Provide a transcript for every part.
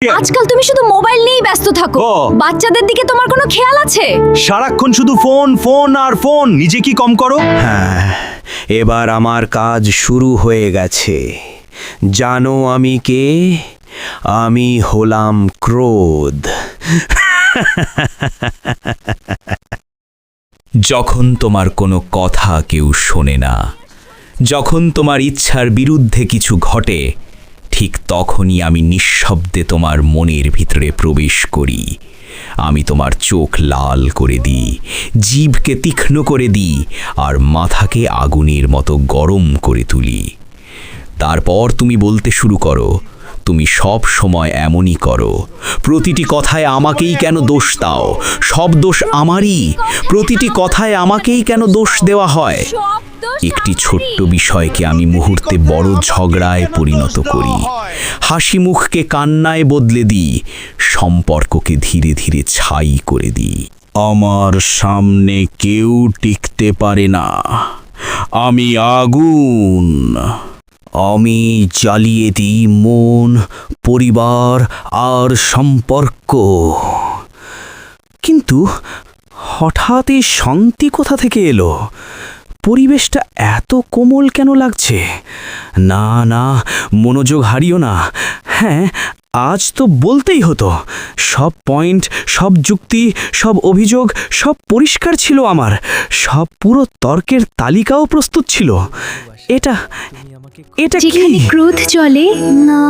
আজকাল তুমি শুধু মোবাইল নিয়েই ব্যস্ত থাকো। বাচ্চাদের দিকে তোমার কোনো খেয়াল আছে? সারাক্ষণ শুধু ফোন ফোন আর ফোন, নিজে কি কম করো? হ্যাঁ, এবার আমার কাজ শুরু হয়ে গেছে। জানো আমি কে? আমি হলাম ক্রোধ। যখন তোমার কোনো কথা কেউ শোনে না, যখন তোমার ইচ্ছার বিরুদ্ধে কিছু ঘটে, ঠিক তখনই আমি নিঃশব্দে তোমার মনের ভিতরে প্রবেশ করি। আমি তোমার চোখ লাল করে দিই, জিভকে তীক্ষ্ণ করে দিই, আর মাথাকে আগুনের মতো গরম করে তুলি। তারপর তুমি বলতে শুরু করো, তুমি সব সময় এমনই করো। প্রতিটি কথায় আমাকেই কেন দোষ দাও? সব দোষ আমারই। প্রতিটি কথায় আমাকেই কেন দোষ দেওয়া হয়? একটি ছোট্ট বিষয়কে আমি মুহূর্তে বড় ঝগড়ায় পরিণত করি। হাসি মুখকে কান্নায় বদলে দিই, সম্পর্ককে ধীরে ধীরে ছাই করে দিই। আমার সামনে কেউ টিকতে পারে না। আমি আগুন। আমি জ্বালিয়ে দিই মন, পরিবার আর সম্পর্ক। কিন্তু হঠাৎ এই শান্তি কোথা থেকে এলো? পরিবেশটা এত কোমল কেন লাগছে? না না, মনোযোগ হারিও না। হ্যাঁ, আজ তো বলতেই হতো। সব পয়েন্ট, সব যুক্তি, সব অভিযোগ, সব পরিষ্কার ছিল আমার। সব পুরো তর্কের তালিকাও প্রস্তুত ছিল। এটা এটা যেখানে ক্রোধ চলে না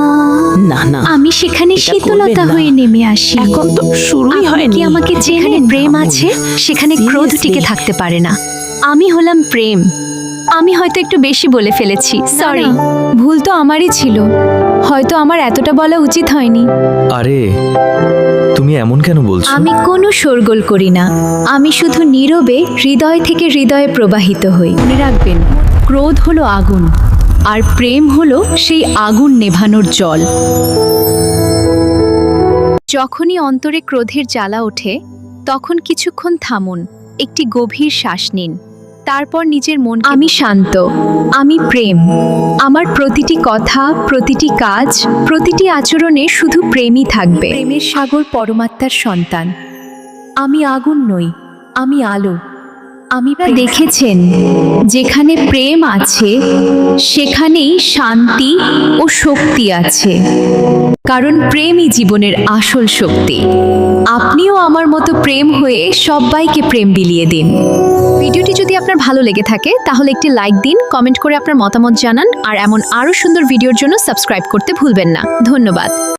না, আমি সেখানে শীতলতা হয়ে নেমে আসি। এখন তো শুরুই হয়নি। কি আমাকে যেখানে প্রেম আছে সেখানে ক্রোধ টিকে থাকতে পারে না। আমি হলাম প্রেম। আমি হয়তো একটু বেশি বলে ফেলেছি, সরি। ভুল তো আমারই ছিল। হয়তো আমার এতটা বলা উচিত হয়নি। আরে তুমি এমন কেন বলছো? আমি কোনো শোরগোল করি না। আমি শুধু নীরবে হৃদয় থেকে হৃদয়ে প্রবাহিত হই। মনে রাখবেন, ক্রোধ হলো আগুন, আর প্রেম হলো সেই আগুন নেভানোর জল। যখনই অন্তরে ক্রোধের জ্বালা ওঠে, তখন কিছুক্ষণ থামুন, একটি গভীর শ্বাস নিন। তারপর নিজের মন, আমি শান্ত, আমি প্রেম। আমার প্রতিটি কথা, প্রতিটি কাজ, প্রতিটি আচরণে শুধু প্রেমই থাকবে। প্রেমের সাগর পরমাত্মার সন্তান। আমি আগুন নই, আমি আলো। আমি দেখেছেন, যেখানে প্রেম আছে সেখানেই শান্তি ও শক্তি আছে, কারণ প্রেমই জীবনের আসল শক্তি। আপনিও আমার মতো প্রেম হয়ে সবাইকে প্রেম বিলিয়ে দিন। ভিডিওটি যদি আপনার ভালো লেগে থাকে তাহলে একটি লাইক দিন, কমেন্ট করে আপনার মতামত জানান, আর এমন আরও সুন্দর ভিডিওর জন্য সাবস্ক্রাইব করতে ভুলবেন না। ধন্যবাদ।